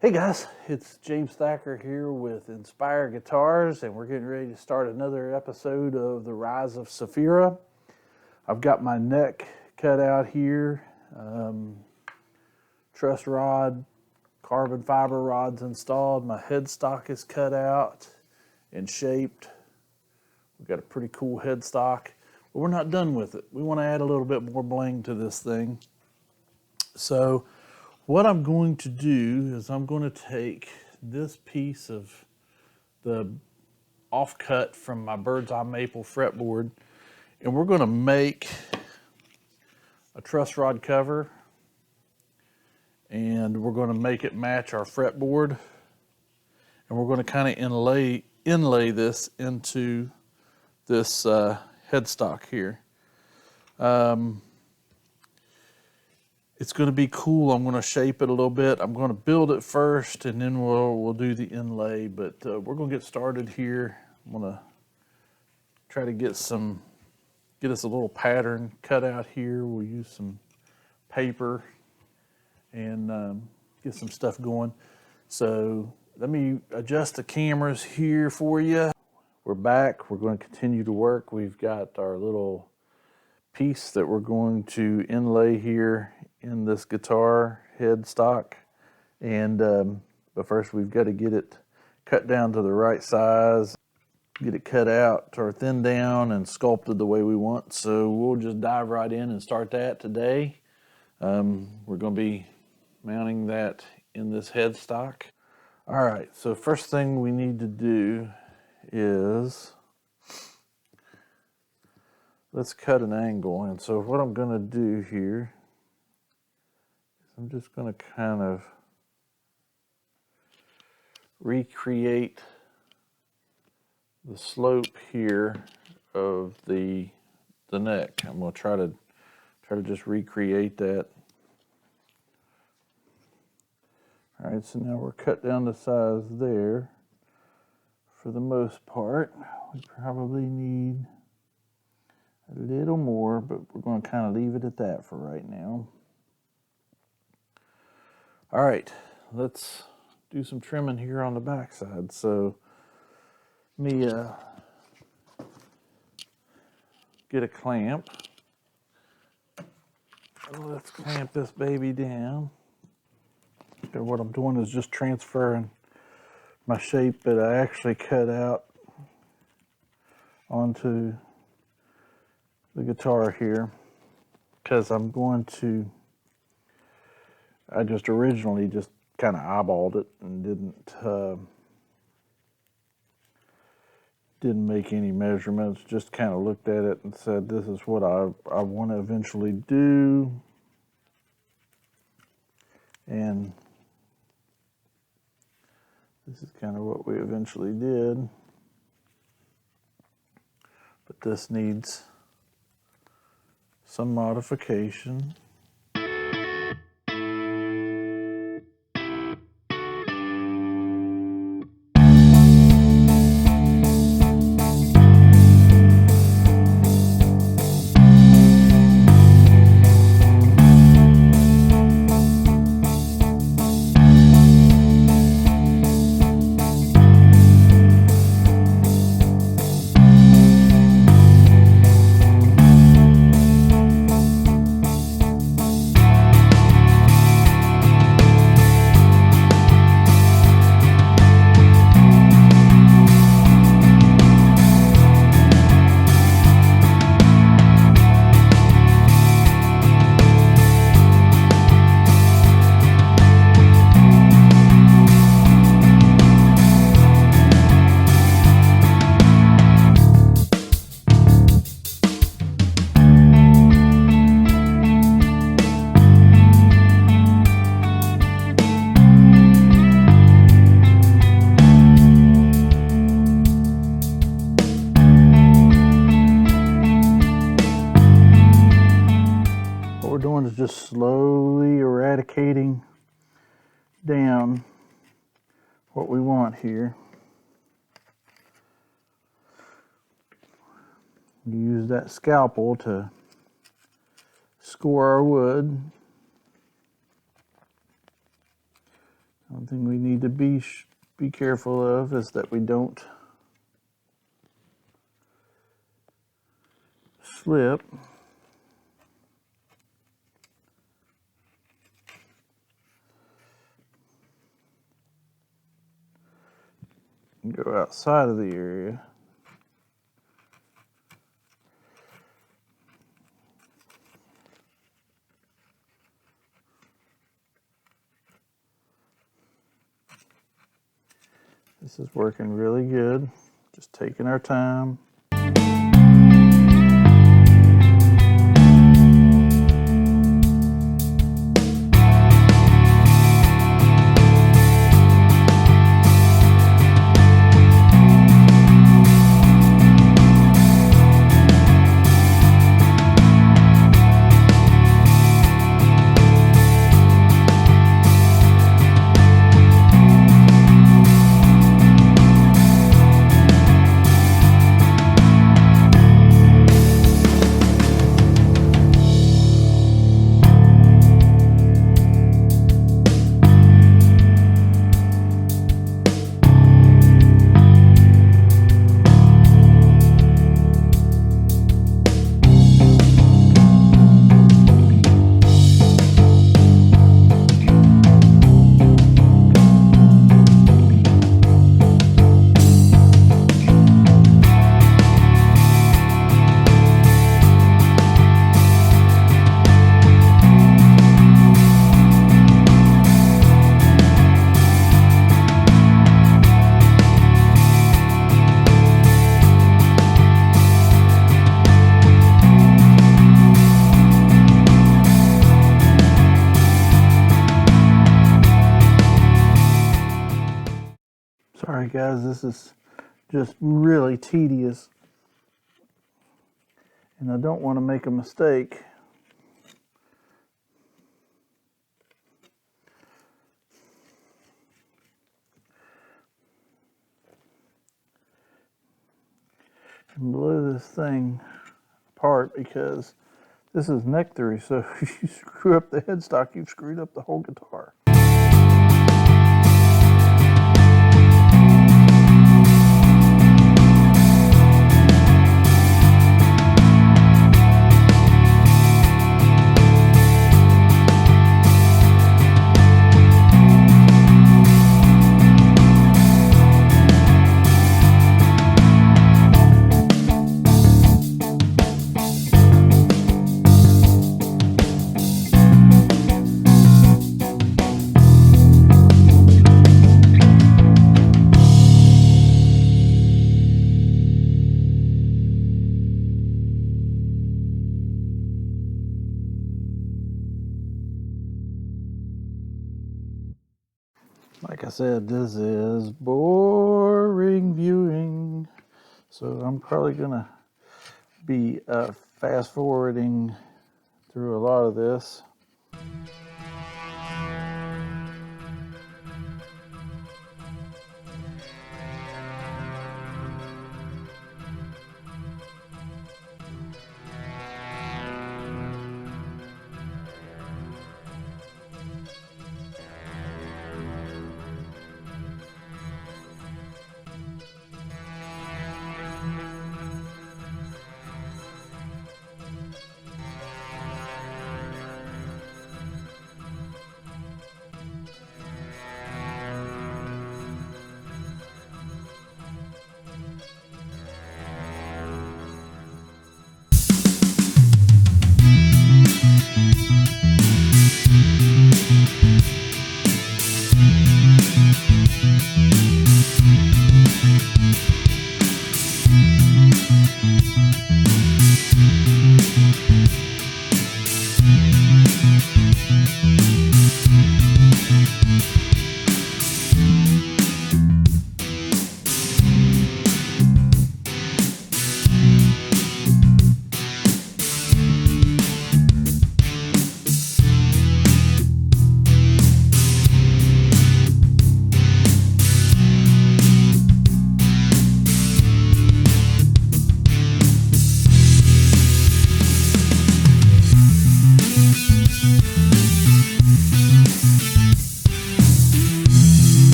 Hey guys, it's James Thacker here with Inspire Guitars, and we're getting ready to start another episode of The Rise of Sephira. I've got my neck cut out here, truss rod, carbon fiber rods installed. My headstock is cut out and shaped. We've got a pretty cool headstock, but we're not done with it. We want to add a little bit more bling to this thing. So what I'm going to do is I'm going to take this piece of the offcut from my bird's eye maple fretboard, and we're going to make a truss rod cover, and we're going to make it match our fretboard, and we're going to kind of inlay this into this headstock here. It's going to be cool. I'm going to shape it a little bit. I'm going to build it first, and then we'll do the inlay. But we're going to get started here. I'm going to try to get us a little pattern cut out here. We'll use some paper and get some stuff going. So let me adjust the cameras here for you. We're back. We're going to continue to work. We've got our little piece that we're going to inlay here in this guitar headstock, and but first we've got to get it cut down to the right size, get it cut out or thin down and sculpted the way we want. So we'll just dive right in and start that today. We're going to be mounting that in this headstock. All right, so first thing we need to do is let's cut an angle. And so what I'm going to do here, I'm just going to kind of recreate the slope here of the neck. I'm going to try to just recreate that. All right, so now we're cut down to size there. For the most part, we probably need a little more, but we're going to kind of leave it at that for right now. All right, let's do some trimming here on the backside. So let me get a clamp. Let's clamp this baby down. And what I'm doing is just transferring my shape that I actually cut out onto the guitar here, because I'm going to, I just originally just kind of eyeballed it and didn't make any measurements, just kind of looked at it and said, this is what I want to eventually do. And this is kind of what we eventually did. But this needs some modification. Is just slowly eradicating down what we want here. Use that scalpel to score our wood. thing we need to be careful of is that we don't slip. And go outside of the area. This is working really good. Just taking our time. Sorry guys, this is just really tedious and I don't want to make a mistake. And blow this thing apart because this is neck through, so if you screw up the headstock, you've screwed up the whole guitar. Like I said, this is boring viewing, so I'm probably gonna be fast forwarding through a lot of this.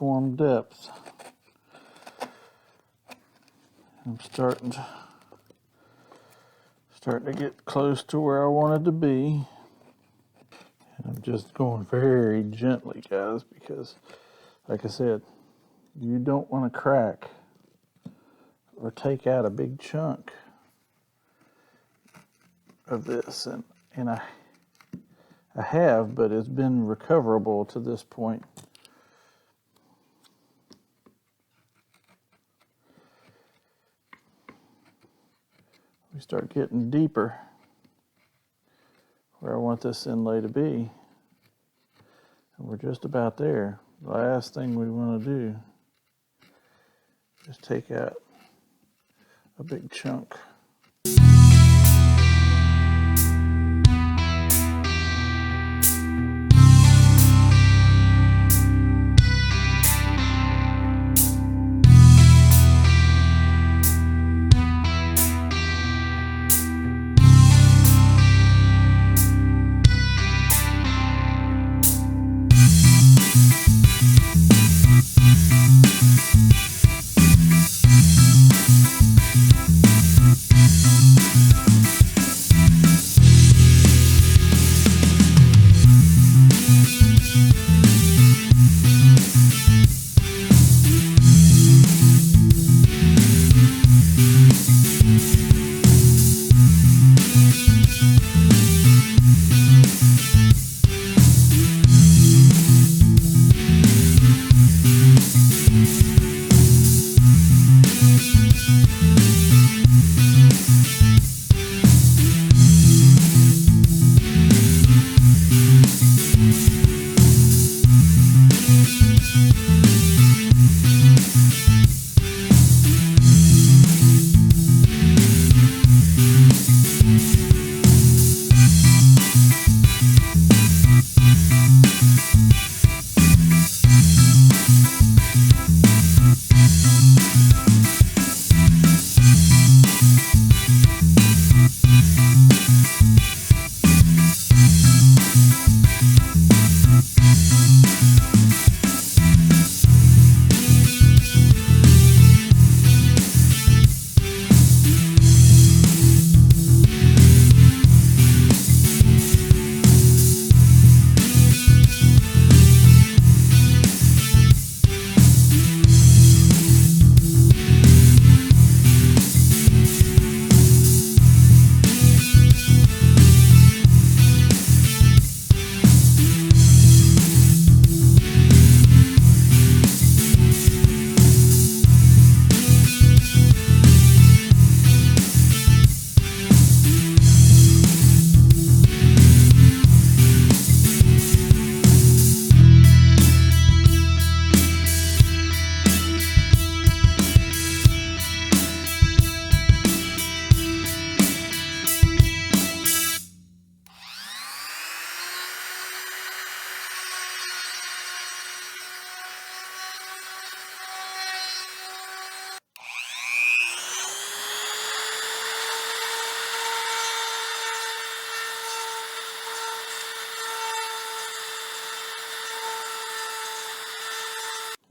uniform depth. I'm starting to get close to where I wanted to be. And I'm just going very gently, guys, because like I said, you don't want to crack or take out a big chunk of this. And I have, but it's been recoverable to this point. We start getting deeper where I want this inlay to be. And we're just about there. The last thing we want to do is take out a big chunk.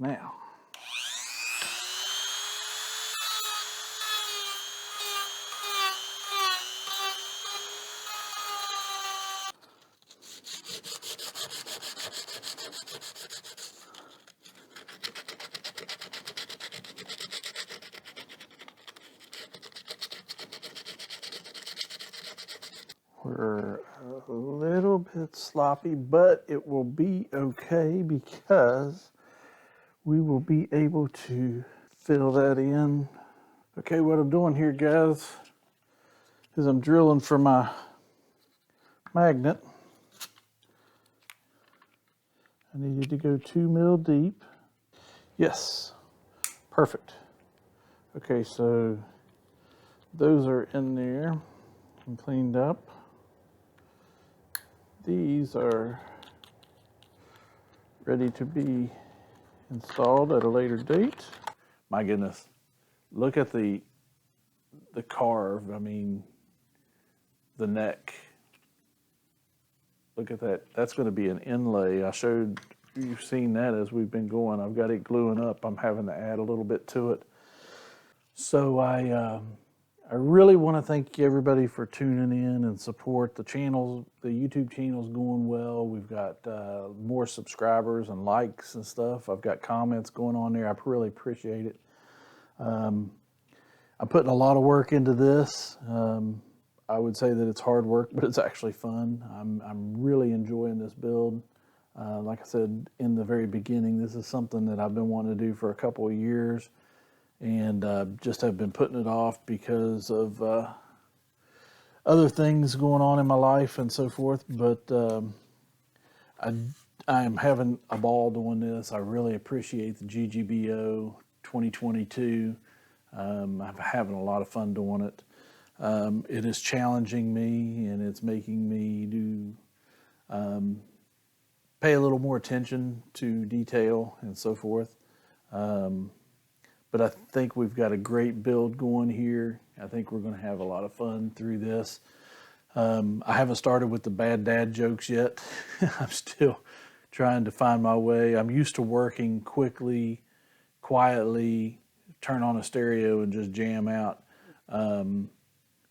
Now, we're a little bit sloppy, but it will be okay because we will be able to fill that in. Okay, what I'm doing here, guys, is I'm drilling for my magnet. I needed to go 2 mil deep. Yes, perfect. Okay, so those are in there and cleaned up. These are ready to be installed at a later date. My goodness, look at the carve. I mean, the neck. Look at that. That's going to be an inlay. I showed you've seen that as we've been going. I've got it gluing up. I'm having to add a little bit to it. So I really want to thank everybody for tuning in and support the channels. The YouTube channel's going well. We've got more subscribers and likes and stuff. I've got comments going on there. I really appreciate it. I'm putting a lot of work into this. I would say that it's hard work, but it's actually fun. I'm really enjoying this build. Like I said in the very beginning, this is something that I've been wanting to do for a couple of years, and just have been putting it off because of other things going on in my life and so forth. But I am having a ball doing this. I really appreciate the GGBO 2022. I'm having a lot of fun doing it. It is challenging me, and it's making me do pay a little more attention to detail and so forth. But I think we've got a great build going here. I think we're going to have a lot of fun through this. I haven't started with the bad dad jokes yet. I'm still trying to find my way. I'm used to working quickly, quietly, turn on a stereo and just jam out.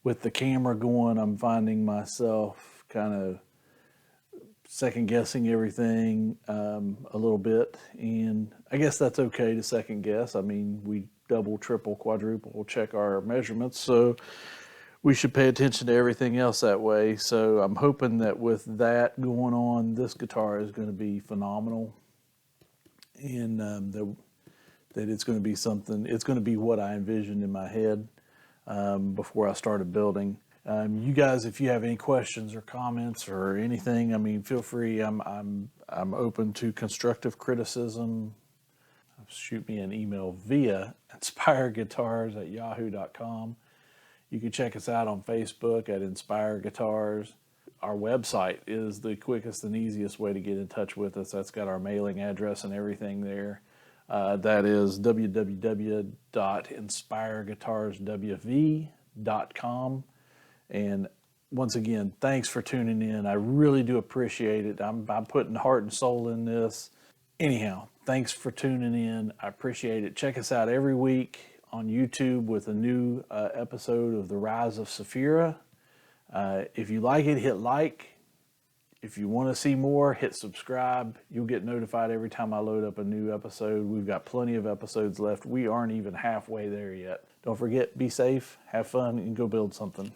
With the camera going, I'm finding myself kind of second guessing everything a little bit, and I guess that's okay to second guess. I mean, we double, triple, quadruple check our measurements, so we should pay attention to everything else that way. So I'm hoping that with that going on, this guitar is going to be phenomenal, and that it's going to be something. It's going to be what I envisioned in my head before I started building. You guys, if you have any questions or comments or anything, I mean, feel free. I'm open to constructive criticism. Shoot me an email via inspireguitars@yahoo.com. You can check us out on Facebook at Inspire Guitars. Our website is the quickest and easiest way to get in touch with us. That's got our mailing address and everything there. That is www.inspireguitarswv.com. And once again, thanks for tuning in. I really do appreciate it. I'm putting heart and soul in this. Anyhow, thanks for tuning in. I appreciate it. Check us out every week on YouTube with a new episode of The Rise of Sephira. If you like it, hit like. If you want to see more, hit subscribe. You'll get notified every time I load up a new episode. We've got plenty of episodes left. We aren't even halfway there yet. Don't forget, be safe, have fun, and go build something.